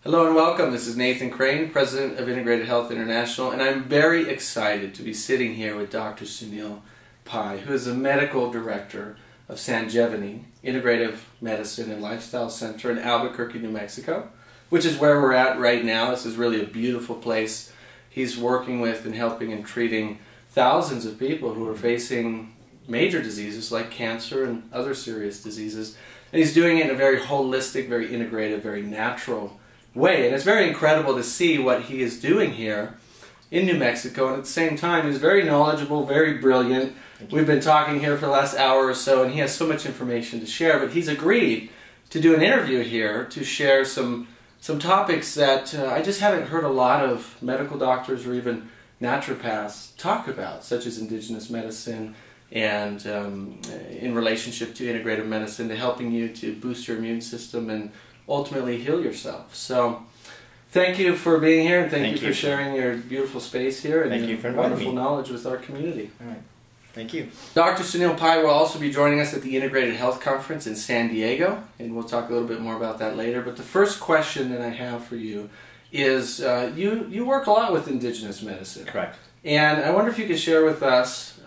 Hello and welcome. This is Nathan Crane, President of Integrated Health International, and I'm very excited to be sitting here with Dr. Sunil Pai, who is the Medical Director of Sanjevani Integrative Medicine and Lifestyle Center in Albuquerque, New Mexico, which is where we're at right now. This is really a beautiful place. He's working with and helping and treating thousands of people who are facing major diseases like cancer and other serious diseases. And he's doing it in a very holistic, very integrative, very natural way. And it's very incredible to see what he is doing here in New Mexico. And at the same time, he's very knowledgeable, very brilliant. We've been talking here for the last hour or so, and he has so much information to share. But he's agreed to do an interview here to share some topics that I just haven't heard a lot of medical doctors or even naturopaths talk about, such as indigenous medicine and in relationship to integrative medicine, to helping you to boost your immune system and ultimately heal yourself. So thank you for being here, and thank you for sharing your beautiful space here and your wonderful knowledge with our community. All right. Thank you. Dr. Sunil Pai will also be joining us at the Integrated Health Conference in San Diego, and we'll talk a little bit more about that later. But the first question that I have for you is, you work a lot with indigenous medicine. Correct. And I wonder if you could share with us,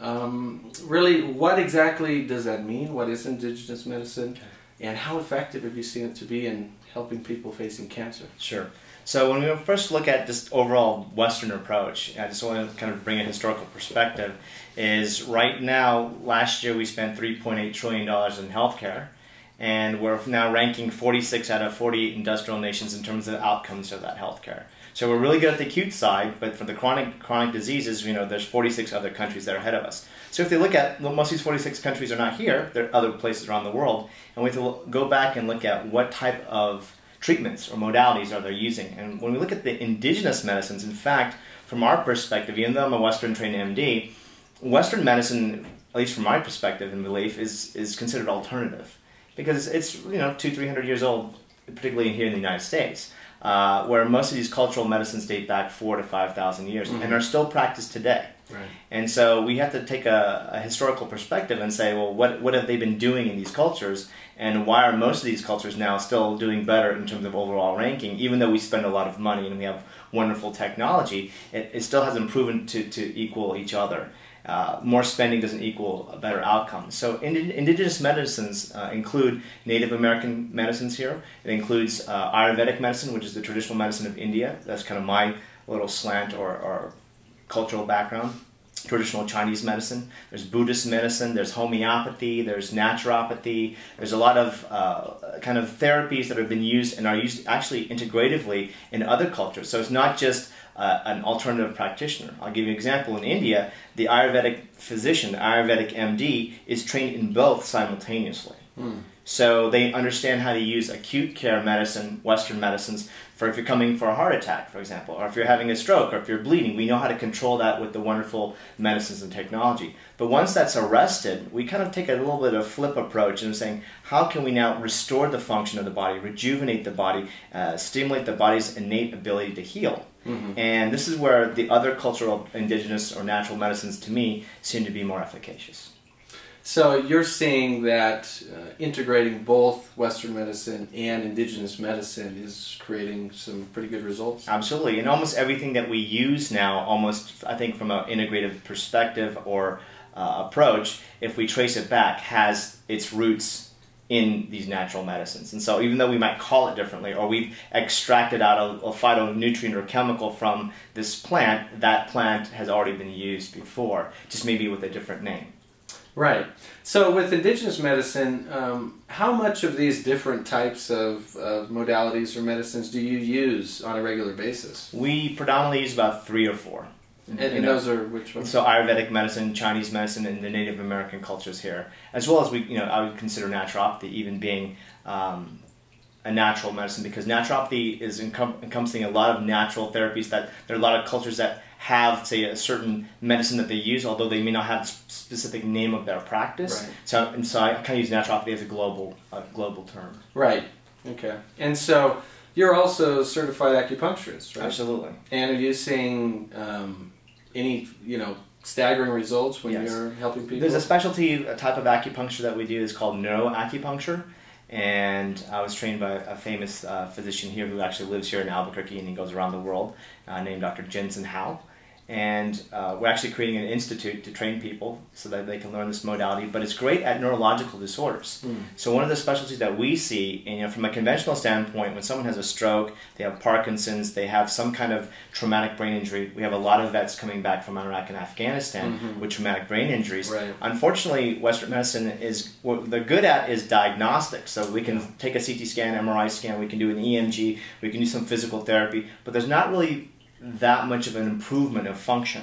really, what exactly does that mean? What is indigenous medicine? Okay. And how effective have you seen it to be in helping people facing cancer? Sure. So when we first look at just overall Western approach, I just want to kind of bring a historical perspective, is right now, last year we spent $3.8 trillion in healthcare, and we're now ranking 46 out of 48 industrial nations in terms of outcomes of that healthcare. So we're really good at the acute side, but for the chronic diseases, there's 46 other countries that are ahead of us. So if they look at, most of these 46 countries are not here, they're other places around the world, and we have to go back and look at what type of treatments or modalities are they using. And when we look at the indigenous medicines, in fact, from our perspective, even though I'm a Western trained MD, Western medicine, at least from my perspective and belief, is considered alternative. Because it's 200-300 years old, particularly here in the United States, where most of these cultural medicines date back 4,000 to 5,000 years and are still practiced today. Right. And so we have to take a historical perspective and say, well, what have they been doing in these cultures, and why are most of these cultures now still doing better in terms of overall ranking, even though we spend a lot of money and we have wonderful technology, it still hasn't proven to equal each other. More spending doesn't equal a better outcome. So indigenous medicines include Native American medicines here. It includes Ayurvedic medicine, which is the traditional medicine of India. That's kind of my little slant or cultural background. Traditional Chinese medicine. There's Buddhist medicine, there's homeopathy, there's naturopathy. There's a lot of kind of therapies that have been used and are used actually integratively in other cultures. So it's not just an alternative practitioner. I'll give you an example. In India, the Ayurvedic physician, the Ayurvedic MD, is trained in both simultaneously. So they understand how to use acute care medicine, Western medicines, for if you're coming for a heart attack, for example, or if you're having a stroke, or if you're bleeding. We know how to control that with the wonderful medicines and technology. But once that's arrested, we kind of take a little bit of a flip approach and saying, how can we now restore the function of the body, rejuvenate the body, stimulate the body's innate ability to heal? And this is where the other cultural, indigenous, or natural medicines, to me, seem to be more efficacious. So you're seeing that integrating both Western medicine and indigenous medicine is creating some pretty good results? Absolutely. And almost everything that we use now, almost, I think, from an integrative perspective or approach, if we trace it back, has its roots in these natural medicines. And so even though we might call it differently, or we've extracted out a phytonutrient or chemical from this plant, that plant has already been used before, just maybe with a different name. Right. So with indigenous medicine, how much of these different types of modalities or medicines do you use on a regular basis? We predominantly use about 3 or 4. And those are which ones? So Ayurvedic medicine, Chinese medicine, and the Native American cultures here, as well as I would consider naturopathy even being a natural medicine, because naturopathy is encompassing a lot of natural therapies. That there are a lot of cultures that have, say, a certain medicine that they use, although they may not have a specific name of their practice. Right. So I kind of use naturopathy as a global term. Right. Okay. And so you're also a certified acupuncturist, right? Absolutely. And are you seeing any, staggering results when you're helping people? There's a specialty type of acupuncture that we do is called neuroacupuncture. and I was trained by a famous physician here who actually lives here in Albuquerque, and he goes around the world, named Dr. Jensen Hao. And we're actually creating an institute to train people so that they can learn this modality, but it's great at neurological disorders. So one of the specialties that we see, and, from a conventional standpoint, when someone has a stroke, they have Parkinson's, they have some kind of traumatic brain injury. We have a lot of vets coming back from Iraq and Afghanistan with traumatic brain injuries. Right. Unfortunately, Western medicine is, what they're good at is diagnostics. So we can take a CT scan, MRI scan, we can do an EMG, we can do some physical therapy, but there's not really that much of an improvement of function.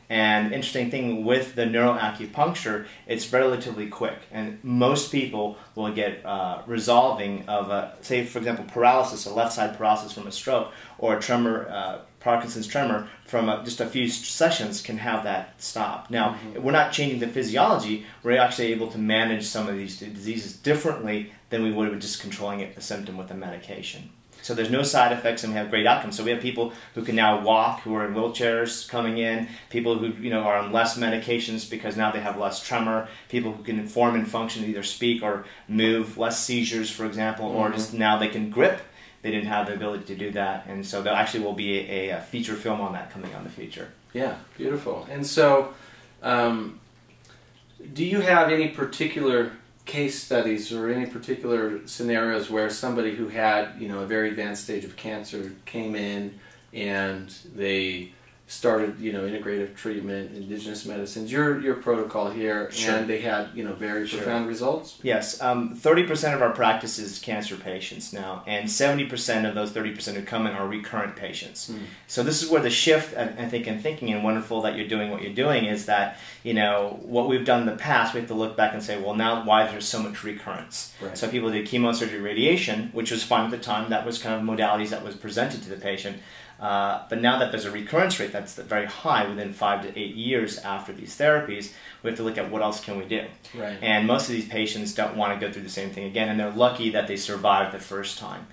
And interesting thing with the neuroacupuncture, it's relatively quick, and most people will get resolving of say for example paralysis, a left side paralysis from a stroke, or a tremor, Parkinson's tremor from just a few sessions can have that stop. Now we're not changing the physiology, we're actually able to manage some of these diseases differently than we would with just controlling a symptom with a medication. So there's no side effects, and we have great outcomes. So we have people who can now walk, who are in wheelchairs coming in, people who are on less medications because now they have less tremor, people who can form and function, either speak or move, less seizures, for example, or just now they can grip. They didn't have the ability to do that, and so there actually will be a feature film on that coming on the future. Yeah, beautiful. And so, do you have any particular case studies or any particular scenarios where somebody who had, a very advanced stage of cancer came in and they started, integrative treatment, indigenous medicines, your protocol here, and they had, very profound results? Yes. 30% of our practice is cancer patients now, and 70% of those 30% who come in are recurrent patients. So this is where the shift, I think, in thinking, and wonderful that you're doing what you're doing, is that, what we've done in the past, we have to look back and say, well, now why is there so much recurrence? Right. So people did chemosurgery, radiation, which was fine at the time. That was kind of modalities that was presented to the patient. But now that there's a recurrence rate that's very high within 5 to 8 years after these therapies, we have to look at what else can we do. Right. And most of these patients don't want to go through the same thing again, and they're lucky that they survived the first time.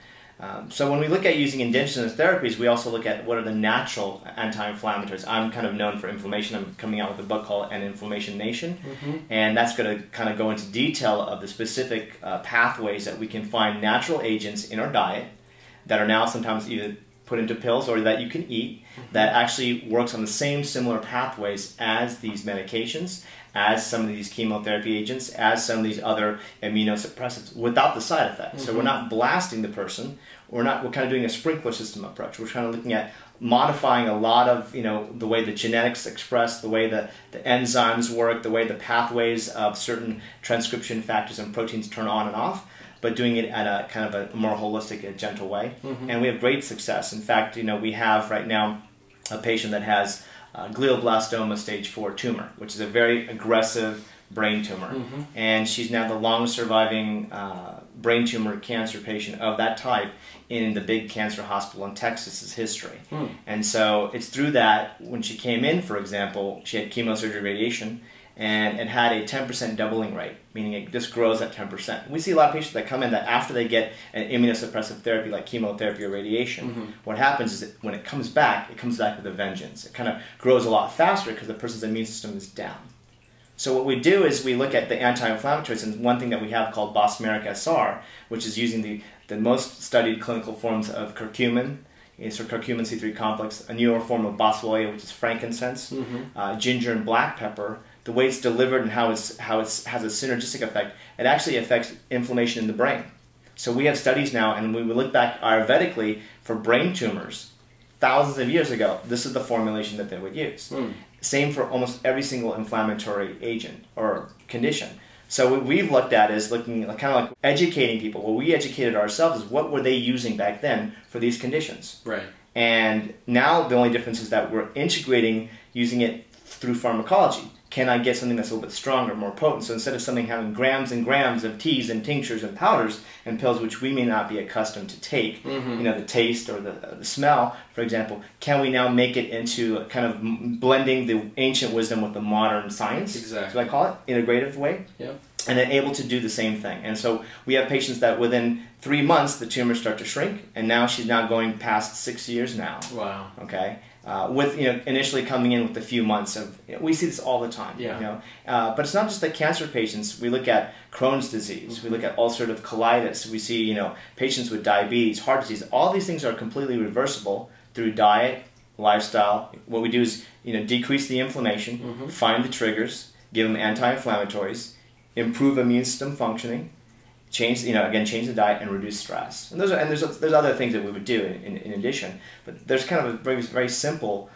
So when we look at using indigenous therapies, we also look at what are the natural anti-inflammatories. I'm kind of known for inflammation. I'm coming out with a book called An Inflammation Nation, and that's going to kind of go into detail of the specific pathways that we can find natural agents in our diet that are now sometimes either put into pills or that you can eat that actually works on the same similar pathways as these medications, as some of these chemotherapy agents, as some of these other immunosuppressants without the side effects. So we're not blasting the person, we're kind of doing a sprinkler system approach. We're kind of looking at modifying a lot of, the way the genetics express, the way the enzymes work, the way the pathways of certain transcription factors and proteins turn on and off, but doing it at a kind of a more holistic and gentle way. And we have great success. In fact, we have right now a patient that has glioblastoma stage 4 tumor, which is a very aggressive brain tumor. And she's now the longest surviving brain tumor cancer patient of that type in the big cancer hospital in Texas's history. And so it's through that, when she came in, for example, she had chemosurgery, radiation, and it had a 10% doubling rate, meaning it just grows at 10%. We see a lot of patients that come in that after they get an immunosuppressive therapy like chemotherapy or radiation, what happens is that when it comes back with a vengeance. It kind of grows a lot faster because the person's immune system is down. So what we do is we look at the anti-inflammatories, and one thing that we have called Bosmeric SR, which is using the most studied clinical forms of curcumin, so curcumin C3 complex, a newer form of boswellia, which is frankincense, ginger and black pepper. The way it's delivered and how it has a synergistic effect, it actually affects inflammation in the brain. So we have studies now, and when we look back Ayurvedically for brain tumors, thousands of years ago, this is the formulation that they would use. Same for almost every single inflammatory agent or condition. So what we've looked at is looking kind of like educating people. What we educated ourselves is what were they using back then for these conditions. Right. And now the only difference is that we're integrating using it through pharmacology. Can I get something that's a little bit stronger, more potent? So instead of something having grams and grams of teas and tinctures and powders and pills, which we may not be accustomed to take, the taste or the smell, for example, can we now make it into kind of blending the ancient wisdom with the modern science? Exactly. So I call it integrative way. Yeah. And then able to do the same thing. And so we have patients that within 3 months the tumors start to shrink, and now she's now going past 6 years now. Wow. Okay. with initially coming in with a few months of, we see this all the time. Yeah. But it's not just the cancer patients. We look at Crohn's disease. We look at ulcerative colitis. We see patients with diabetes, heart disease. All these things are completely reversible through diet, lifestyle. What we do is decrease the inflammation, find the triggers, give them anti-inflammatories, improve immune system functioning, change the diet, and reduce stress. And there's other things that we would do in addition. But there's kind of a very, very simple,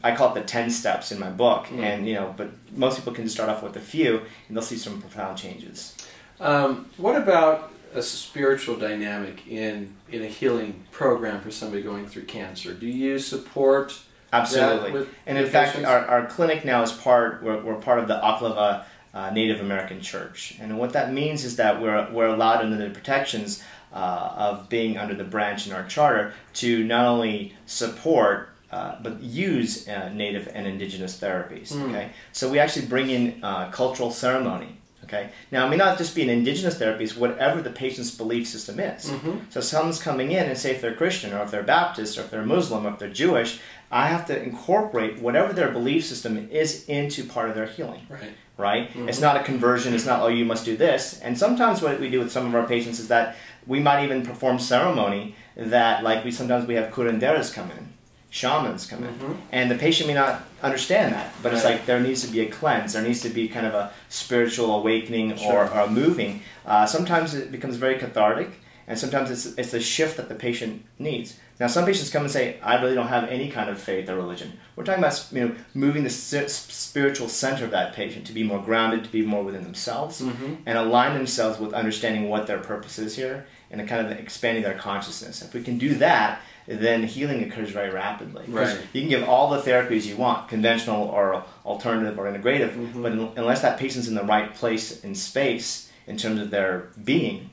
I call it the 10 steps in my book. And but most people can start off with a few, and they'll see some profound changes. What about a spiritual dynamic in a healing program for somebody going through cancer? Do you support? Absolutely. And in fact, our clinic now is we're part of the Oklahoma Native American Church. And what that means is that we're allowed under the protections of being under the branch in our charter to not only support but use Native and Indigenous therapies. Okay, so we actually bring in cultural ceremony. Okay, now it may not just be an Indigenous therapy; it's whatever the patient's belief system is. So someone's coming in and say if they're Christian or if they're Baptist or if they're Muslim or if they're Jewish, I have to incorporate whatever their belief system is into part of their healing. Right? It's not a conversion. It's not, oh, you must do this. And sometimes what we do with some of our patients is that we might even perform ceremony that, like sometimes we have curanderas come in, shamans come in, and the patient may not understand that, but it's like there needs to be a cleanse. There needs to be kind of a spiritual awakening or a moving. Sometimes it becomes very cathartic, and sometimes it's a shift that the patient needs. Now, some patients come and say, I really don't have any kind of faith or religion. We're talking about moving the spiritual center of that patient to be more grounded, to be more within themselves, and align themselves with understanding what their purpose is here, and kind of expanding their consciousness. If we can do that, then healing occurs very rapidly. You can give all the therapies you want, conventional or alternative or integrative, but unless that patient's in the right place and space in terms of their being,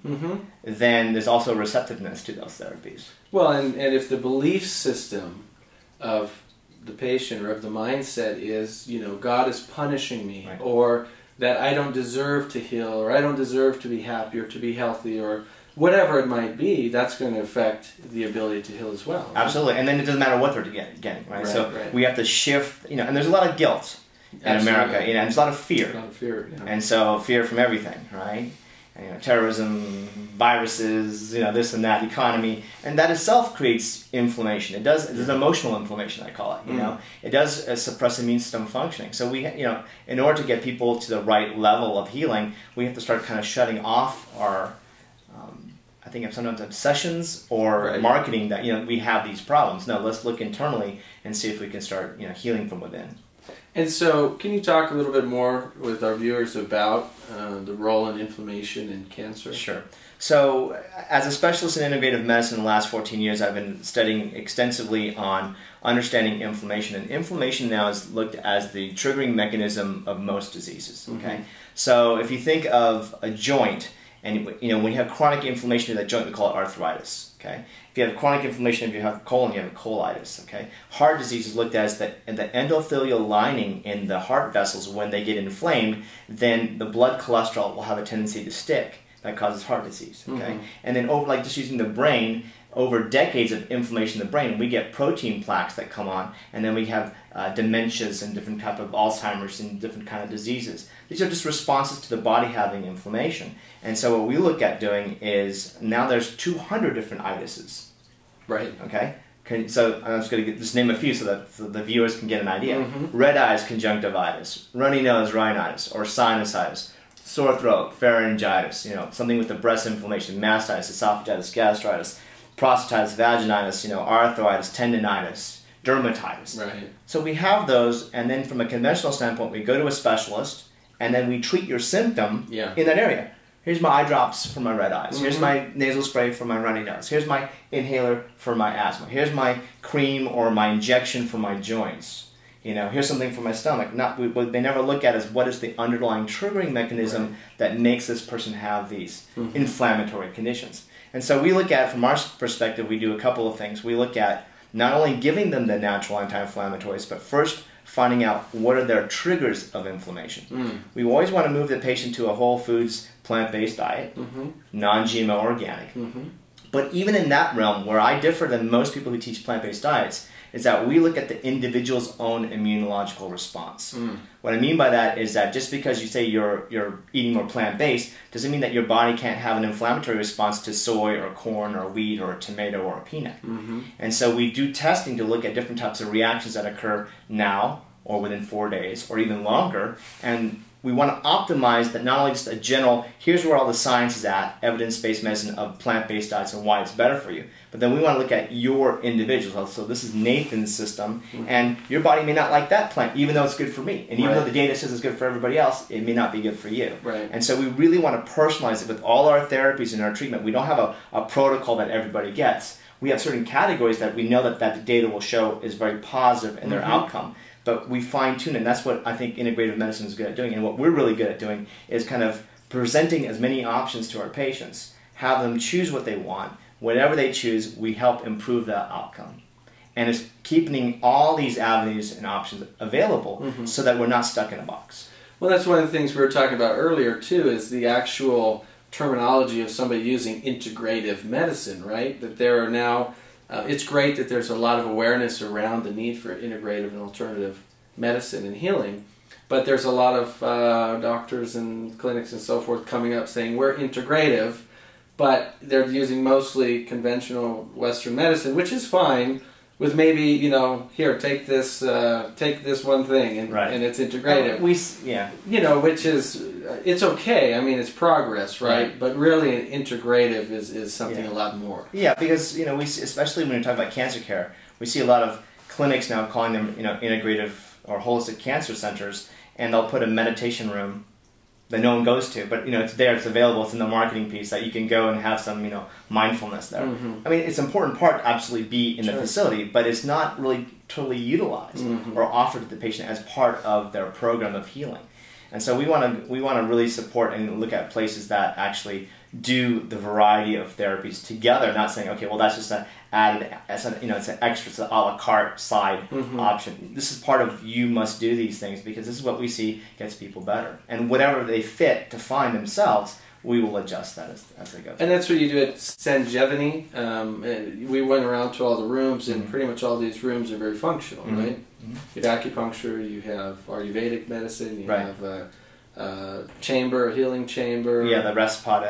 then there's also receptiveness to those therapies. Well, and if the belief system of the patient or of the mindset is, God is punishing me, or that I don't deserve to heal, or I don't deserve to be happy or to be healthy, or whatever it might be, that's going to affect the ability to heal as well. Right? Absolutely, and then it doesn't matter what they're getting, right? So we have to shift, and there's a lot of guilt in America, and there's a lot of fear. And so fear from everything, right? Terrorism, viruses, this and that, economy, and that itself creates inflammation. It does. There's emotional inflammation, I call it. It does suppress immune system functioning. So we, in order to get people to the right level of healing, we have to start kind of shutting off our, I think sometimes obsessions or marketing that we have these problems. No, let's look internally and see if we can start healing from within. And so, can you talk a little bit more with our viewers about the role in inflammation in cancer? Sure. So, as a specialist in integrative medicine in the last 14 years, I've been studying extensively on understanding inflammation. And inflammation now is looked as the triggering mechanism of most diseases. Okay. So, if you think of a joint, and when you have chronic inflammation of that joint, we call it arthritis. Okay. If you have chronic inflammation, if you have colon, you have colitis. Okay. Heart disease is looked at as the endothelial lining in the heart vessels. When they get inflamed, then the blood cholesterol will have a tendency to stick. That causes heart disease. Okay. And then over, like just using the brain, over decades of inflammation in the brain, we get protein plaques that come on, and then we have dementias and different type of Alzheimer's and different kind of diseases. These are just responses to the body having inflammation. And so what we look at doing is, now there's 200 different itises. Okay? So I'm just going to just name a few so that the viewers can get an idea. Red eyes, conjunctivitis. Runny nose, rhinitis, or sinusitis. Sore throat, pharyngitis, something with the breast inflammation, mastitis, esophagitis, gastritis, prostatitis, vaginitis, arthritis, tendinitis, dermatitis. So we have those, and then from a conventional standpoint, we go to a specialist, and then we treat your symptom in that area. Here's my eye drops for my red eyes. Here's my nasal spray for my runny nose. Here's my inhaler for my asthma. Here's my cream or my injection for my joints. Here's something for my stomach. What they never look at is what is the underlying triggering mechanism that makes this person have these inflammatory conditions. And so we look at, from our perspective, we do a couple of things. We look at not only giving them the natural anti-inflammatories, but first finding out what are their triggers of inflammation. We always want to move the patient to a whole foods, plant-based diet, non-GMO organic. But even in that realm, where I differ than most people who teach plant-based diets, is that we look at the individual's own immunological response. What I mean by that is that just because you say you're eating more plant-based doesn't mean that your body can't have an inflammatory response to soy or corn or wheat or a tomato or a peanut. And so we do testing to look at different types of reactions that occur now or within 4 days or even longer, and we want to optimize that, not only just a general, here's where all the science is at, evidence-based medicine of plant-based diets and why it's better for you, but then we want to look at your individual. So this is Nathan's system, and your body may not like that plant, even though it's good for me. And even though the data says it's good for everybody else, it may not be good for you. And so we really want to personalize it with all our therapies and our treatment. We don't have a protocol that everybody gets. We have certain categories that we know that the data will show is very positive in their outcome. But we fine-tune, and that's what I think integrative medicine is good at doing. And what we're really good at doing is kind of presenting as many options to our patients, have them choose what they want. Whatever they choose, we help improve that outcome. And it's keeping all these avenues and options available so that we're not stuck in a box. Well, that's one of the things we were talking about earlier, too, is the actual terminology of somebody using integrative medicine, right? That there are now... it's great that there's a lot of awareness around the need for integrative and alternative medicine and healing, but there's a lot of doctors and clinics and so forth coming up saying we're integrative, but they're using mostly conventional Western medicine, which is fine, with maybe, you know, here, take this one thing, and it's integrative. You know, which is, it's okay. I mean, it's progress, right? But really, integrative is something a lot more. Yeah, because, you know, we see, especially when you're talking about cancer care, we see a lot of clinics now calling them, you know, integrative or holistic cancer centers, and they'll put a meditation room that no one goes to, but, you know, it's there, it's available, it's in the marketing piece that you can go and have some, you know, mindfulness there. I mean, it's an important part to absolutely be in the facility, but it's not really totally utilized or offered to the patient as part of their program of healing. And so we want to really support and look at places that actually do the variety of therapies together, not saying, okay, well, that's just an added, you know, it's an extra, it's an a la carte side option. This is part of, you must do these things because this is what we see gets people better. And whatever they fit to find themselves, we will adjust that as they go. And that's what you do at Sanjevani. We went around to all the rooms, and pretty much all these rooms are very functional, right? You have acupuncture, you have Ayurvedic medicine, you have a healing chamber. Yeah, the rest pod.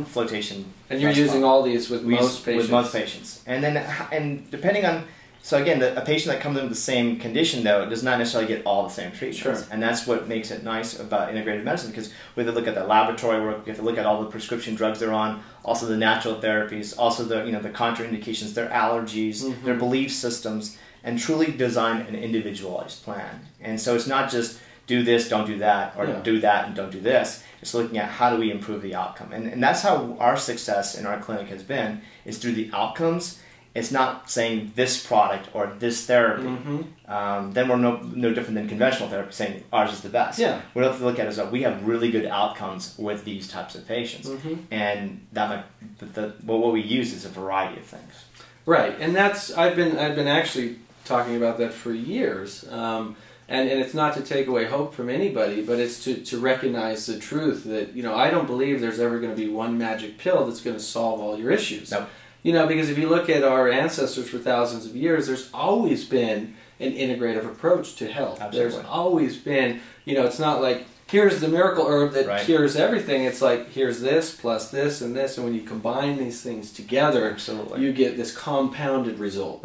Flotation. And you're using all these with most patients. With most patients. And depending on, so again, a patient that comes in with the same condition, though, does not necessarily get all the same treatments. And that's what makes it nice about integrative medicine, because we have to look at the laboratory work, we have to look at all the prescription drugs they're on, also the natural therapies, also the, you know, the contraindications, their allergies, their belief systems, and truly design an individualized plan. And so it's not just do this, don't do that, or do that and don't do this. It's looking at how do we improve the outcome. And that's how our success in our clinic has been, is through the outcomes. It's not saying this product or this therapy. Then we're no different than conventional therapy, saying ours is the best. We have to look at it as that we have really good outcomes with these types of patients. And that what we use is a variety of things. Right, and that's, I've been actually talking about that for years. And it's not to take away hope from anybody, but it's to recognize the truth that, you know, I don't believe there's ever going to be one magic pill that's going to solve all your issues. You know, because if you look at our ancestors for thousands of years, there's always been an integrative approach to health. There's always been, you know, it's not like, here's the miracle herb that cures everything. It's like, here's this, plus this, and this, and when you combine these things together, you get this compounded result.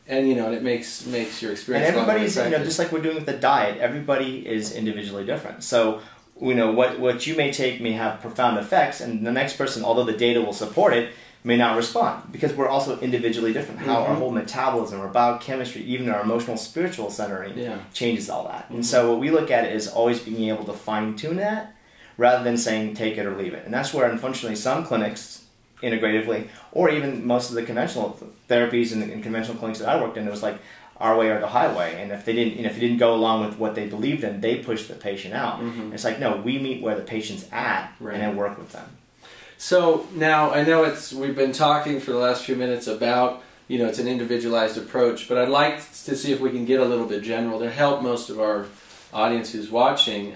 And, you know, it makes your experience. And everybody's, you know, just like we're doing with the diet, everybody is individually different. So, you know, what you may take may have profound effects, and the next person, although the data will support it, may not respond, because we're also individually different. How our whole metabolism, our biochemistry, even our emotional, spiritual centering changes all that. And so what we look at is always being able to fine-tune that, rather than saying take it or leave it. And that's where, unfortunately, some clinics, integratively, or even most of the conventional therapies and conventional clinics that I worked in, it was like our way or the highway. And if they didn't, you know, if you didn't go along with what they believed in, they pushed the patient out. And it's like, no, we meet where the patient's at and then work with them. So now, I know we've been talking for the last few minutes about, you know, it's an individualized approach, but I'd like to see if we can get a little bit general to help most of our audience who's watching.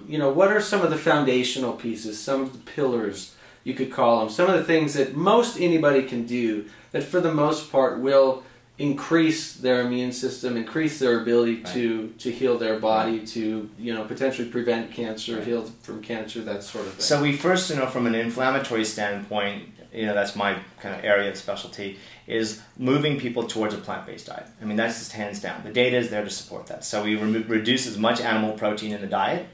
You know, what are some of the foundational pieces, some of the pillars, you could call them, some of the things that most anybody can do that for the most part will increase their immune system, increase their ability to heal their body, to potentially prevent cancer, heal from cancer, that sort of thing. So we first, from an inflammatory standpoint, that's my kind of area of specialty, is moving people towards a plant-based diet. I mean, that's just hands down. The data is there to support that. So we reduce as much animal protein in the diet,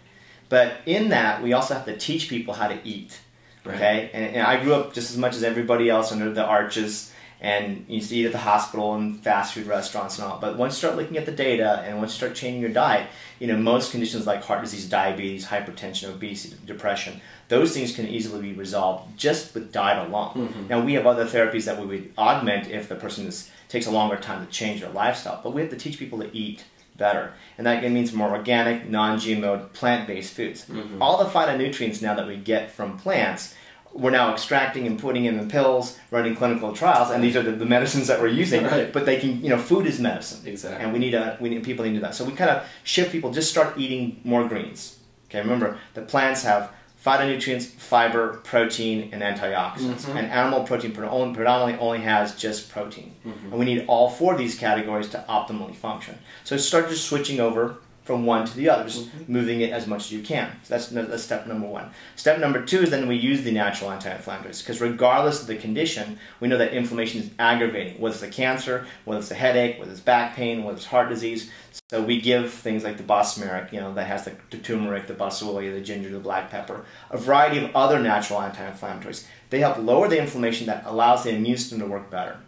but in that we also have to teach people how to eat. Okay, and I grew up just as much as everybody else under the arches, and you used to eat at the hospital and fast food restaurants and all. But once you start looking at the data and once you start changing your diet, most conditions like heart disease, diabetes, hypertension, obesity, depression, those things can easily be resolved just with diet alone. Now, we have other therapies that we would augment if the person takes a longer time to change their lifestyle, but we have to teach people to eat better. And that means more organic, non-GMO, plant-based foods. All the phytonutrients now that we get from plants, we're now extracting and putting in pills, running clinical trials, and these are the medicines that we're using. But they can, food is medicine. Exactly. And people need to do that. So we kind of shift people, just start eating more greens. Okay, remember, the plants have phytonutrients, fiber, protein, and antioxidants. And animal protein predominantly only has just protein. And we need all 4 of these categories to optimally function. So start just switching over from one to the other, just moving it as much as you can. So that's step number 1. Step number 2 is then we use the natural anti-inflammatories, because regardless of the condition, we know that inflammation is aggravating, whether it's a cancer, whether it's a headache, whether it's back pain, whether it's heart disease. So we give things like the bosmeric, that has the turmeric, the boswellia, the ginger, the black pepper, a variety of other natural anti-inflammatories. They help lower the inflammation that allows the immune system to work better.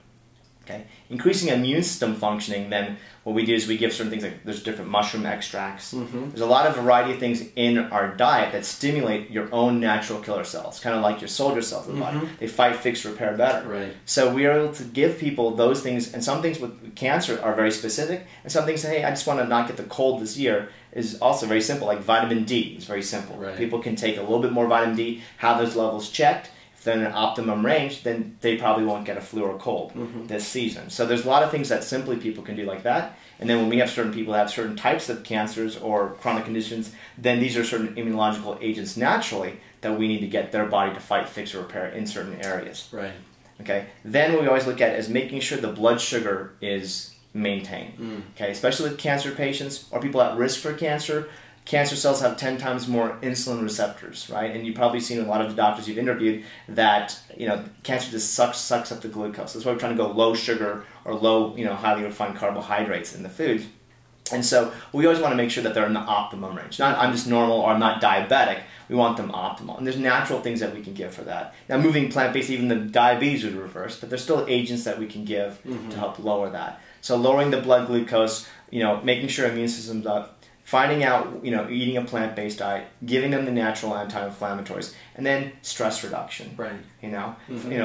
Okay? Increasing immune system functioning, then what we do is we give certain things like there's different mushroom extracts. There's a lot of variety of things in our diet that stimulate your own natural killer cells, kind of like your soldier cells in the body. They fight, fix, repair better. So we are able to give people those things, and some things with cancer are very specific, and some things say, hey, I just want to not get the cold this year, is also very simple, like vitamin D is very simple. People can take a little bit more vitamin D, have those levels checked. If they're in an optimum range, then they probably won't get a flu or cold this season. So there's a lot of things that simply people can do like that. And then when we have certain people that have certain types of cancers or chronic conditions, then these are certain immunological agents naturally that we need to get their body to fight, fix, or repair in certain areas. Okay. Then what we always look at is making sure the blood sugar is maintained. Okay, especially with cancer patients or people at risk for cancer. Cancer cells have 10 times more insulin receptors, right? And you've probably seen a lot of the doctors you've interviewed that, cancer just sucks up the glucose. That's why we're trying to go low sugar or low, highly refined carbohydrates in the food. And so we always want to make sure that they're in the optimum range. Not I'm just normal or I'm not diabetic. We want them optimal. And there's natural things that we can give for that. Now, moving plant-based, even the diabetes would reverse, but there's still agents that we can give to help lower that. So lowering the blood glucose, making sure immune system's up, finding out, eating a plant-based diet, giving them the natural anti-inflammatories, and then stress reduction.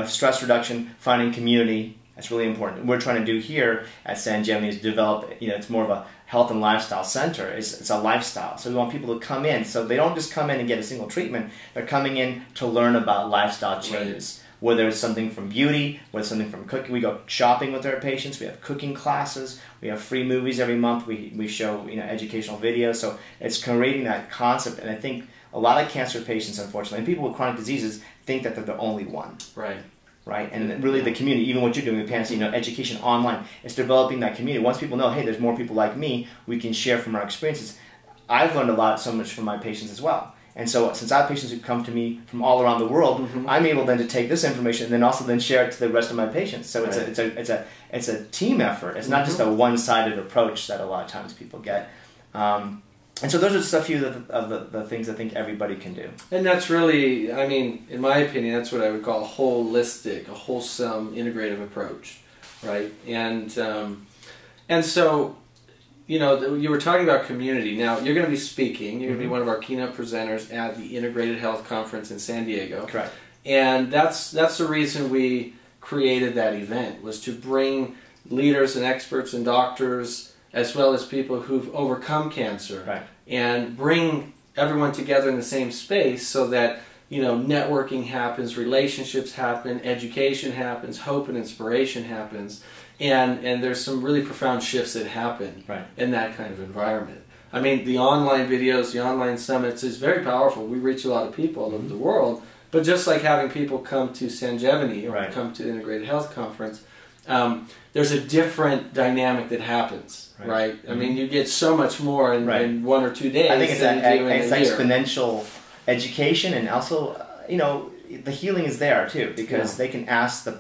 Stress reduction, finding community, that's really important. What we're trying to do here at Sanjevani is develop, it's more of a health and lifestyle center. It's a lifestyle. So we want people to come in. So they don't just come in and get a single treatment. They're coming in to learn about lifestyle changes. Whether it's something from beauty, whether it's something from cooking. We go shopping with our patients. We have cooking classes. We have free movies every month. We show educational videos. So it's creating that concept. And I think a lot of cancer patients, unfortunately, and people with chronic diseases think that they're the only one. Right? And really the community, even what you're doing with Pansy, education online, it's developing that community. Once people know, hey, there's more people like me, we can share from our experiences. I've learned so much from my patients as well. And so since I have patients who come to me from all around the world, I'm able then to take this information and then also then share it to the rest of my patients. So it's a team effort. It's not just a one-sided approach that a lot of times people get. And so those are just a few of the things I think everybody can do. And that's really, in my opinion, that's what I would call a holistic, a wholesome, integrative approach, right? And so, you were talking about community. Now, you're going to be speaking. You're going to be one of our keynote presenters at the Integrated Health Conference in San Diego. Correct. And that's the reason we created that event, was to bring leaders and experts and doctors, as well as people who've overcome cancer, and bring everyone together in the same space so that, networking happens, relationships happen, education happens, hope and inspiration happens. And there's some really profound shifts that happen in that kind of environment. The online videos, the online summits is very powerful. We reach a lot of people all over the world. But just like having people come to Sanjevani or come to the Integrated Health Conference, there's a different dynamic that happens, right? I mean, you get so much more in 1 or 2 days. I think it's it's exponential education, and also, you know, the healing is there too, because they can ask the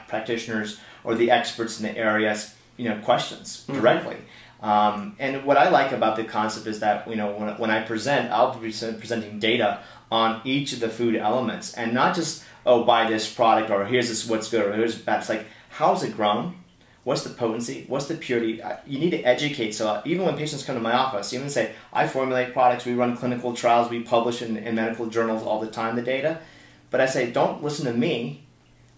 practitioners or the experts in the area, you know, questions directly. And what I like about the concept is that, you know, when I present, I'll be presenting data on each of the food elements, and not just, oh, buy this product, or here's this what's good, or here's bad. It's like, how's it grown? What's the potency? What's the purity? You need to educate. So even when patients come to my office, even say, I formulate products, we run clinical trials, we publish in medical journals all the time, the data. But I say, don't listen to me.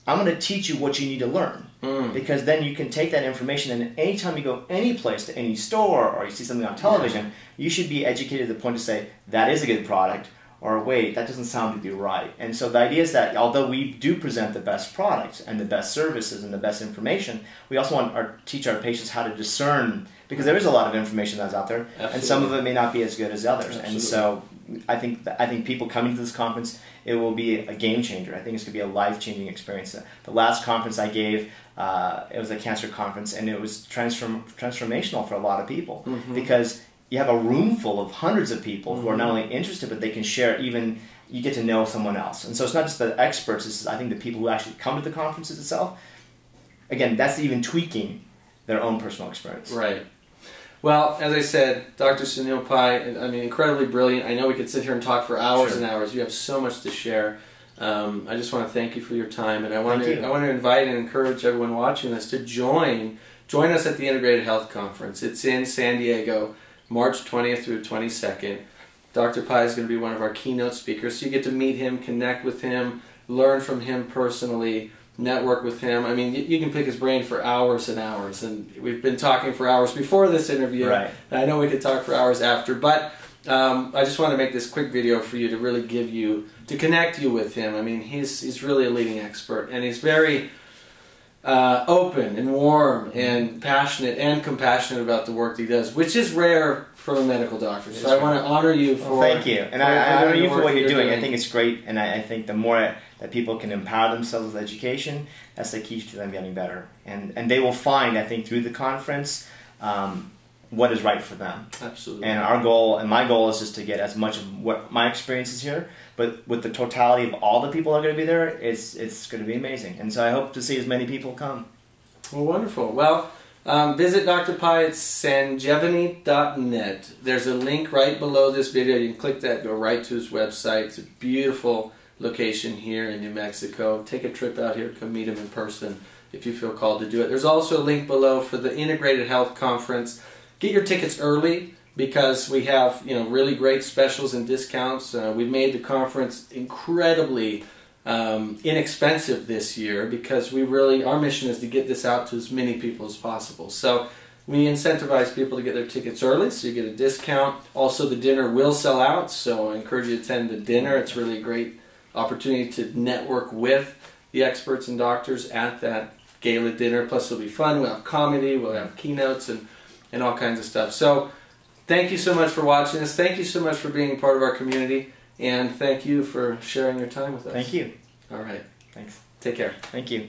I'm going to teach you what you need to learn. Because then you can take that information, and anytime you go any place, to any store, or you see something on television, you should be educated to the point to say, that is a good product, or wait, that doesn't sound to be right. And so the idea is that although we do present the best products and the best services and the best information, we also want to teach our patients how to discern, because there is a lot of information that's out there, and some of it may not be as good as others. And so I think people coming to this conference, it will be a game changer. I think it's going to be a life-changing experience. The last conference I gave, it was a cancer conference, and it was transformational for a lot of people, because you have a room full of hundreds of people who are not only interested, but they can share, even you get to know someone else. And so it's not just the experts, it's, I think, the people who actually come to the conferences itself. Again, that's even tweaking their own personal experience. Right. Well, as I said, Dr. Sunil Pai, I mean, incredibly brilliant. I know we could sit here and talk for hours and hours. You have so much to share. I just want to thank you for your time, and I want to invite and encourage everyone watching this to join us at the Integrated Health Conference. It's in San Diego, March 20th through 22nd. Dr. Pai is going to be one of our keynote speakers, so you get to meet him, connect with him, learn from him personally, network with him. I mean, you can pick his brain for hours and hours, and we've been talking for hours before this interview. Right. And I know we could talk for hours after, but I just want to make this quick video for you to really connect you with him. I mean, he's really a leading expert, and he's very open and warm and passionate and compassionate about the work that he does, which is rare from a medical doctor. So I want to honor you for... Well, thank you. And I honor you for what you're doing. I think it's great, and I think the more that people can empower themselves with education, that's the key to them getting better. And they will find, I think, through the conference, what is right for them. Absolutely. And our goal, and my goal, is just to get as much of what my experience is here, but with the totality of all the people that are going to be there, it's going to be amazing. And so I hope to see as many people come. Well, wonderful. Well, visit Dr. Pai at sanjevani.net. There's a link right below this video. You can click that, go right to his website. It's a beautiful location here in New Mexico. Take a trip out here, come meet him in person if you feel called to do it. There's also a link below for the Integrated Health Conference. Get your tickets early, because we have, you know, really great specials and discounts. We've made the conference incredibly inexpensive this year, because our mission is to get this out to as many people as possible. So we incentivize people to get their tickets early, so you get a discount. Also, the dinner will sell out, so I encourage you to attend the dinner. It's really a great opportunity to network with the experts and doctors at that gala dinner. Plus, it'll be fun. We'll have comedy, we'll have keynotes, and all kinds of stuff. So thank you so much for watching this. Thank you so much for being part of our community, and thank you for sharing your time with us. Thank you. All right. Thanks. Take care. Thank you.